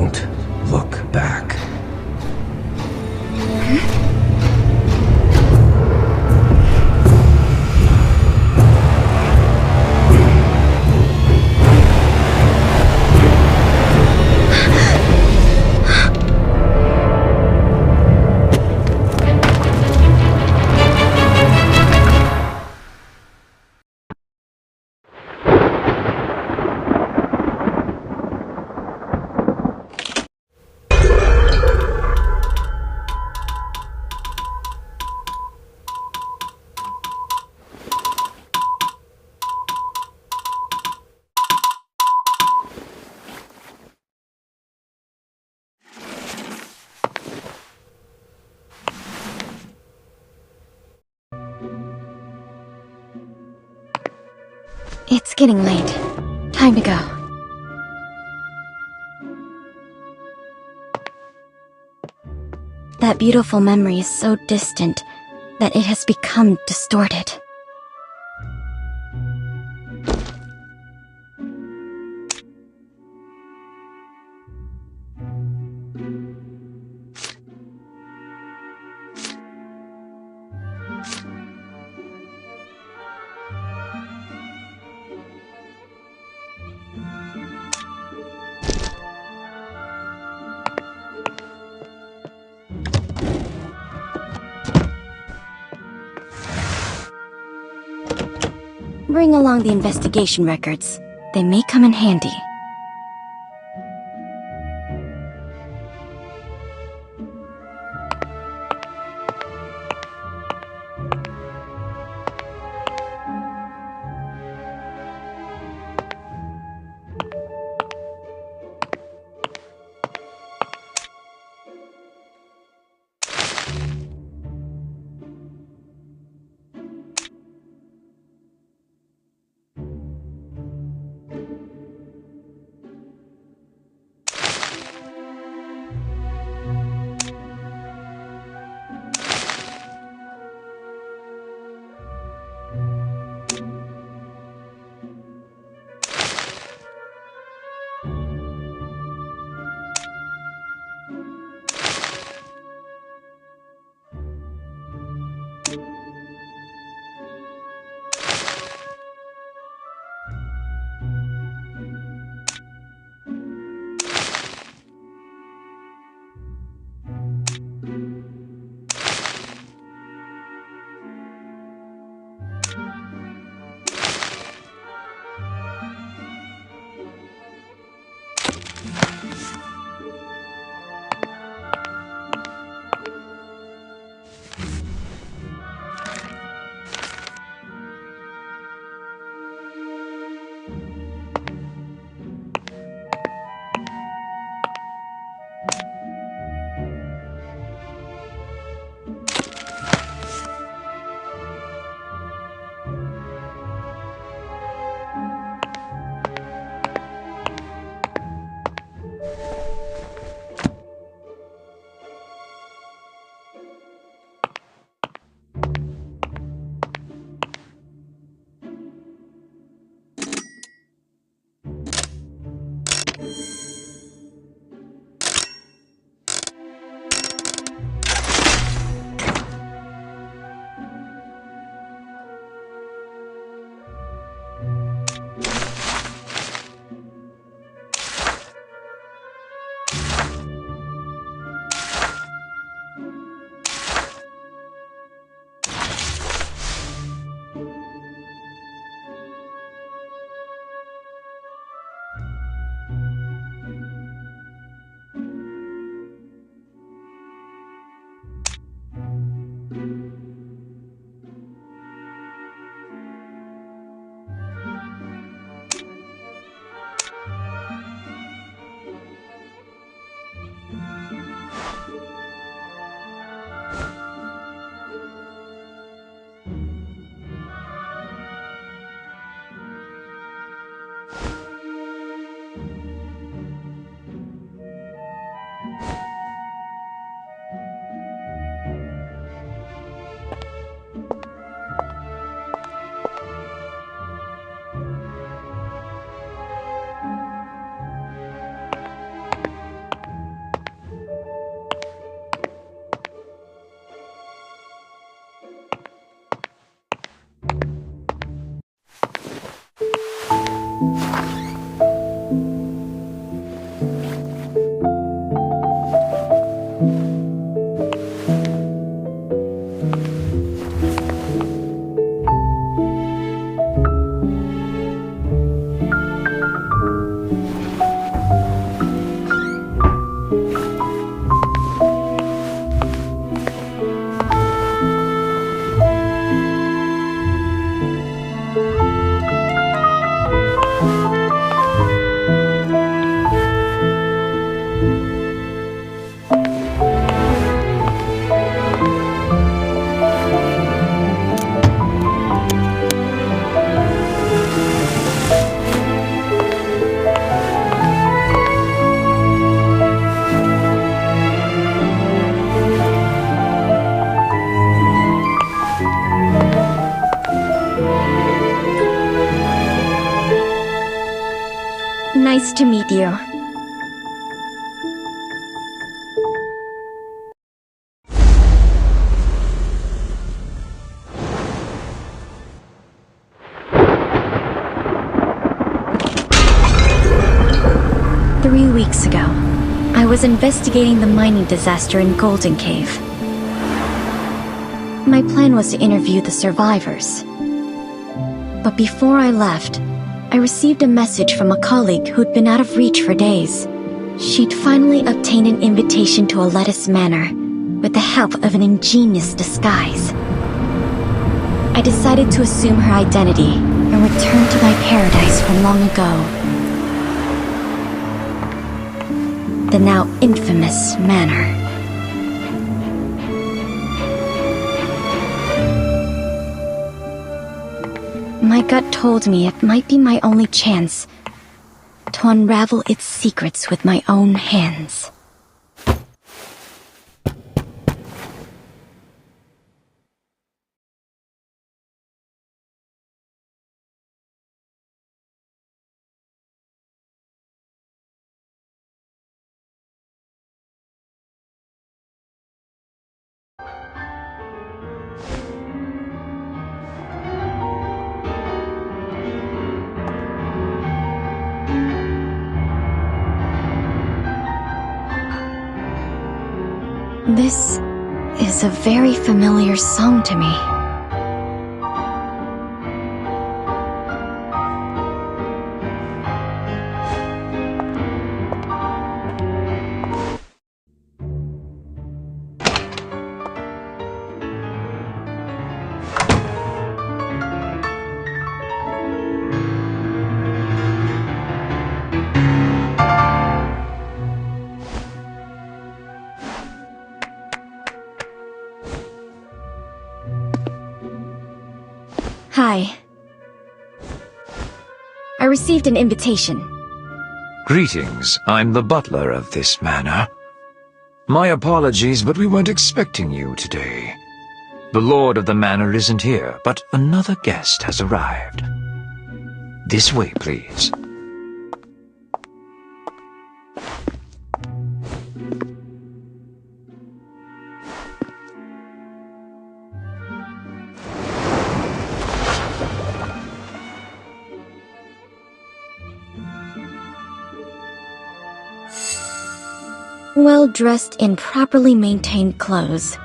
Don't look back. It's getting late. Time to go. That beautiful memory is so distant that it has become distorted. Bring along the investigation records. They may come in handy. Nice to meet you. Three weeks ago, I was investigating the mining disaster in Golden Cave. My plan was to interview the survivors. But before I left, I received a message from a colleague who'd been out of reach for days. She'd finally obtained an invitation to a lettuce manor, with the help of an ingenious disguise. I decided to assume her identity and return to my paradise from long ago. The now infamous manor. My gut told me it might be my only chance to unravel its secrets with my own hands. This is a very familiar song to me. Hi. I received an invitation. Greetings, I'm the butler of this manor. My apologies, but we weren't expecting you today. The lord of the manor isn't here, but another guest has arrived. This way, please. Well-dressed in properly maintained clothes,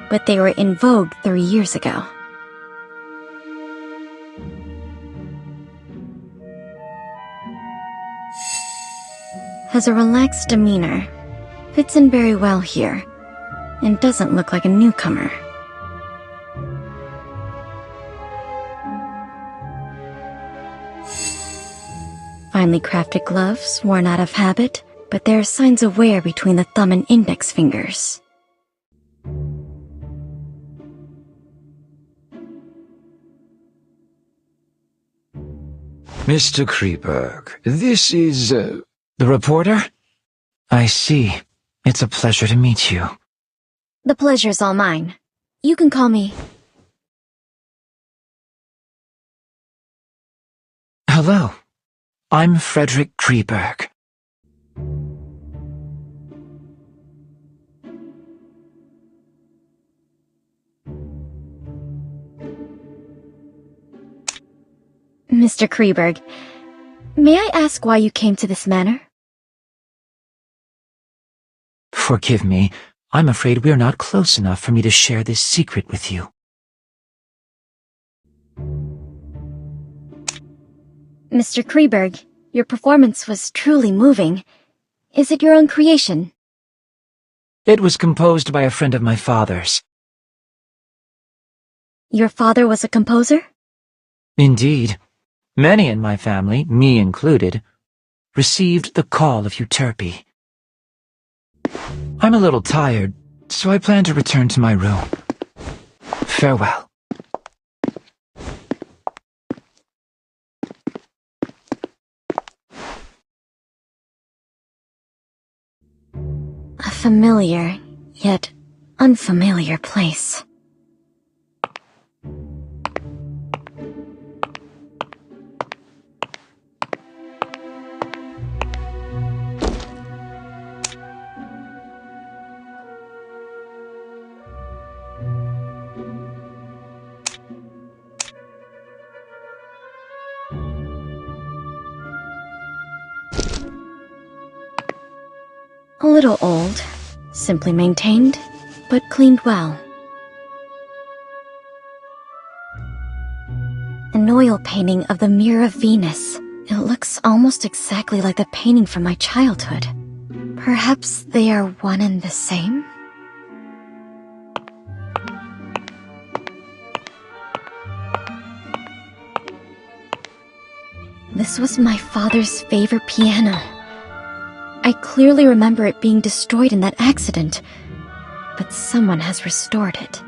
but they were in vogue 3 years ago. Has a relaxed demeanor, fits in very well here, and doesn't look like a newcomer. Finely crafted gloves, worn out of habit, but there are signs of wear between the thumb and index fingers. Mr. Kreeberg, this is, the reporter? I see. It's a pleasure to meet you. The pleasure's all mine. You can call me... Hello. I'm Frederick Kreeberg. Mr. Kreeberg, may I ask why you came to this manor? Forgive me. I'm afraid we're not close enough for me to share this secret with you. Mr. Kreeberg, your performance was truly moving. Is it your own creation? It was composed by a friend of my father's. Your father was a composer? Indeed. Many in my family, me included, received the call of Euterpe. I'm a little tired, so I plan to return to my room. Farewell. A familiar, yet unfamiliar place. A little old, simply maintained, but cleaned well. An oil painting of the Mirror of Venus. It looks almost exactly like the painting from my childhood. Perhaps they are one and the same? This was my father's favorite piano. I clearly remember it being destroyed in that accident, but someone has restored it.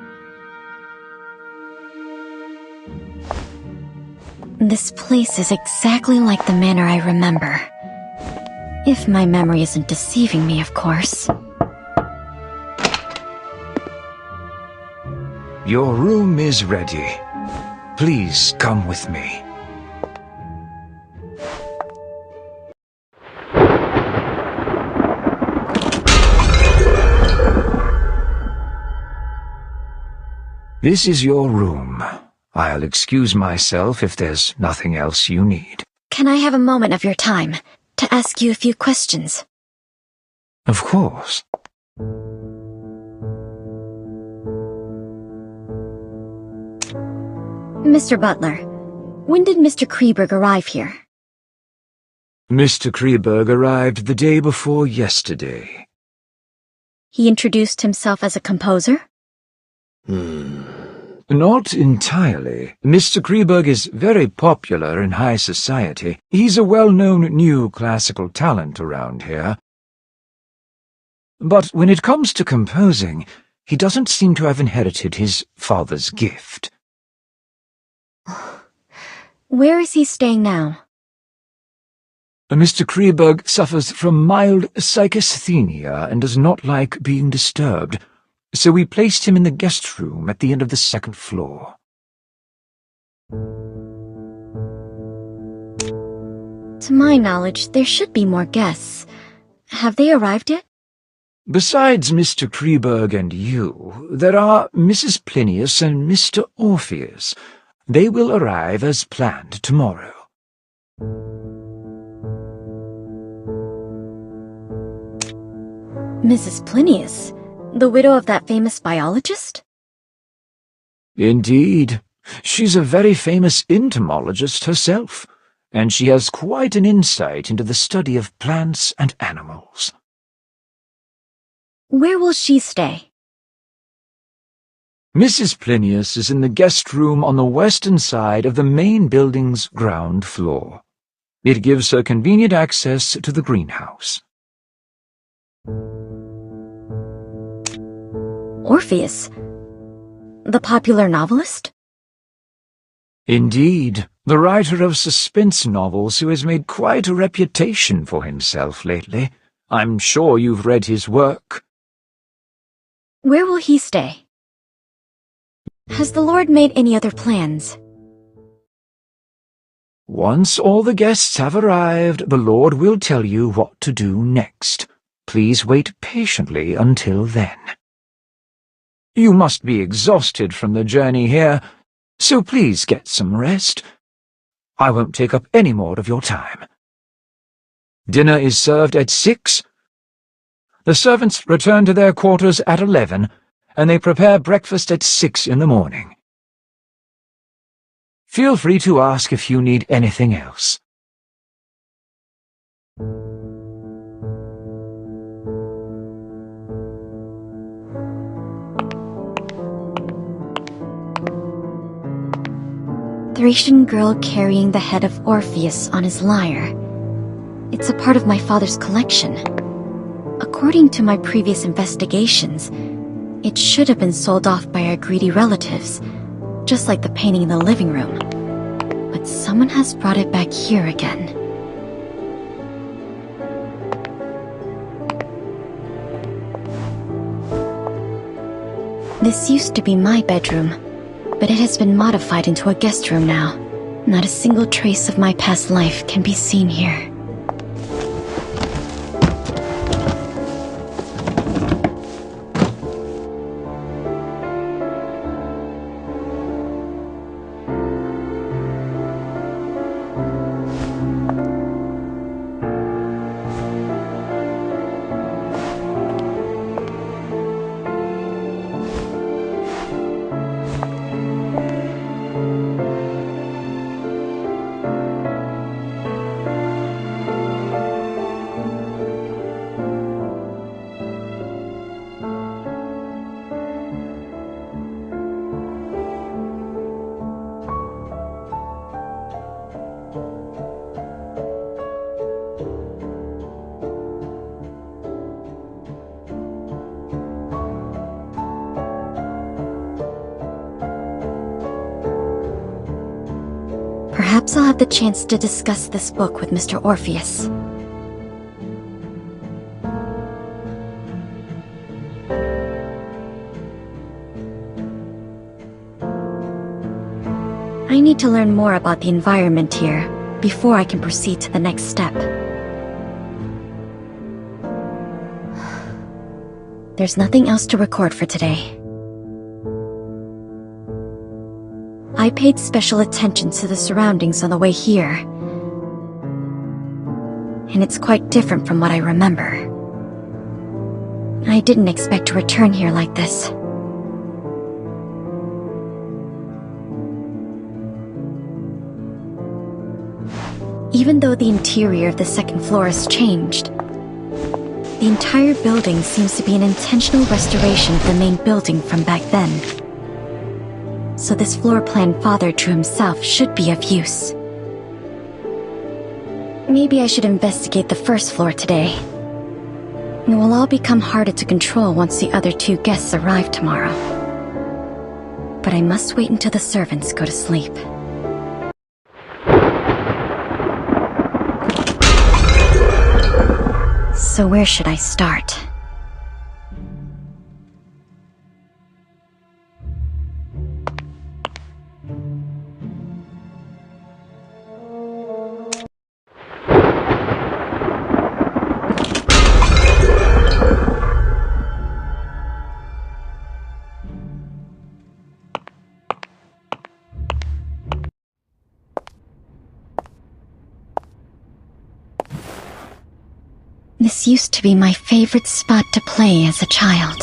This place is exactly like the manor I remember. If my memory isn't deceiving me, of course. Your room is ready. Please come with me. This is your room. I'll excuse myself if there's nothing else you need. Can I have a moment of your time to ask you a few questions? Of course. Mr. Butler, when did Mr. Kreberg arrive here? Mr. Kreberg arrived the day before yesterday. He introduced himself as a composer? Not entirely. Mr. Kreberg is very popular in high society. He's a well-known new classical talent around here. But when it comes to composing, he doesn't seem to have inherited his father's gift. Where is he staying now? Mr. Kreberg suffers from mild psychasthenia and does not like being disturbed, so we placed him in the guest room at the end of the second floor. To my knowledge, there should be more guests. Have they arrived yet? Besides Mr. Kreberg and you, there are Mrs. Plinius and Mr. Orpheus. They will arrive as planned tomorrow. Mrs. Plinius? The widow of that famous biologist? Indeed. She's a very famous entomologist herself, and she has quite an insight into the study of plants and animals. Where will she stay? Mrs. Plinius is in the guest room on the western side of the main building's ground floor. It gives her convenient access to the greenhouse. Orpheus? The popular novelist? Indeed, the writer of suspense novels who has made quite a reputation for himself lately. I'm sure you've read his work. Where will he stay? Has the Lord made any other plans? Once all the guests have arrived, the Lord will tell you what to do next. Please wait patiently until then. You must be exhausted from the journey here, so please get some rest. I won't take up any more of your time. Dinner is served at 6. The servants return to their quarters at 11, and they prepare breakfast at 6 in the morning. Feel free to ask if you need anything else. Thracian girl carrying the head of Orpheus on his lyre. It's a part of my father's collection. According to my previous investigations, it should have been sold off by our greedy relatives, just like the painting in the living room. But someone has brought it back here again. This used to be my bedroom, but it has been modified into a guest room now. Not a single trace of my past life can be seen here. Perhaps I'll have the chance to discuss this book with Mr. Orpheus. I need to learn more about the environment here before I can proceed to the next step. There's nothing else to record for today. I paid special attention to the surroundings on the way here, and it's quite different from what I remember. I didn't expect to return here like this. Even though the interior of the second floor has changed, the entire building seems to be an intentional restoration of the main building from back then. So this floor plan Father drew himself should be of use. Maybe I should investigate the first floor today. It will all become harder to control once the other two guests arrive tomorrow. But I must wait until the servants go to sleep. So where should I start? This used to be my favorite spot to play as a child.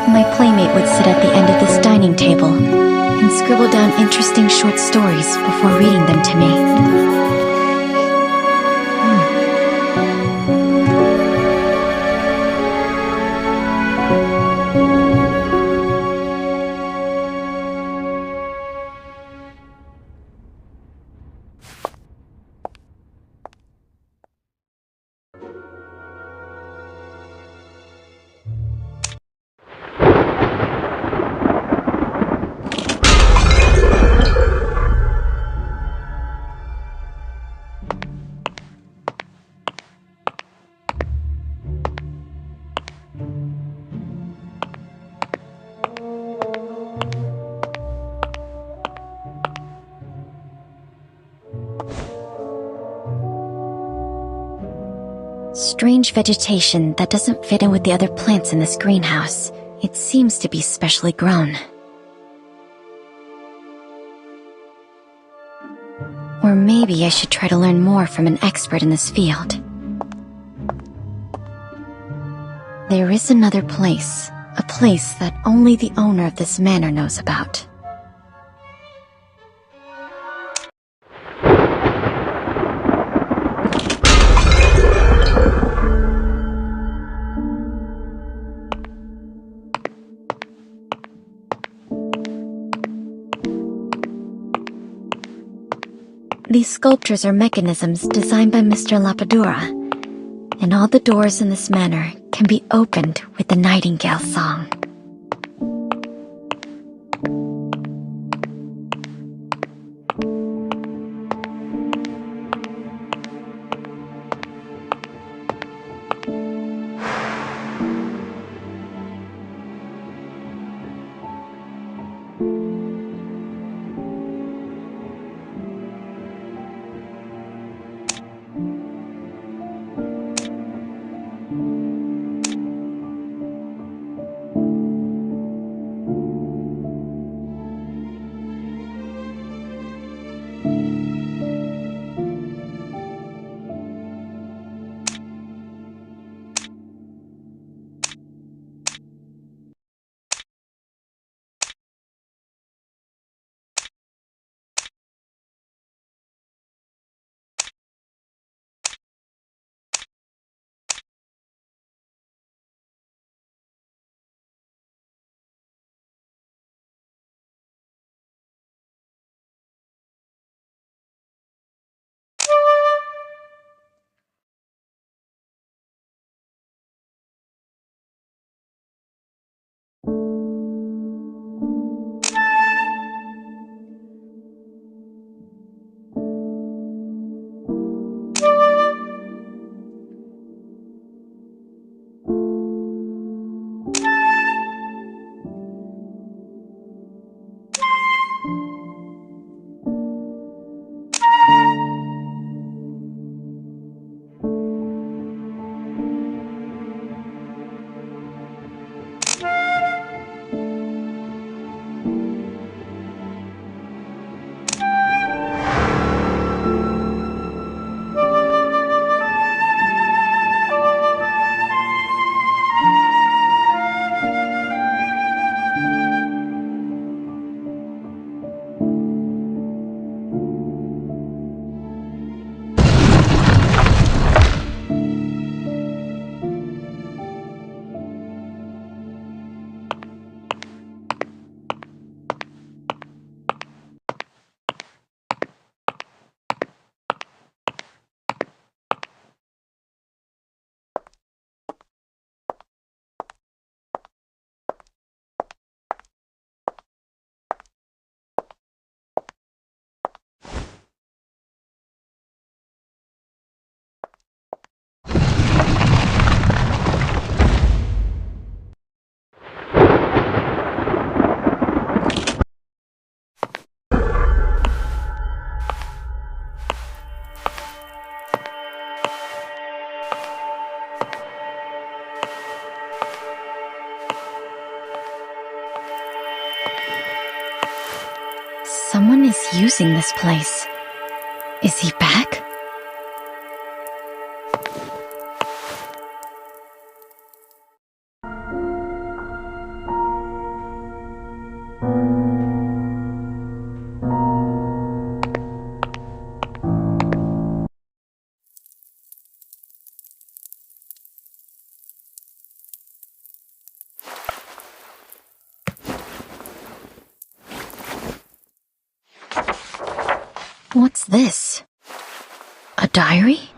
My playmate would sit at the end of this dining table and scribble down interesting short stories before reading them to me. Strange vegetation that doesn't fit in with the other plants in this greenhouse. It seems to be specially grown. Or maybe I should try to learn more from an expert in this field. There is another place, a place that only the owner of this manor knows about. These sculptures are mechanisms designed by Mr. Lapadura, and all the doors in this manor can be opened with the nightingale song. Someone is using this place. Is he back? What's this? A diary?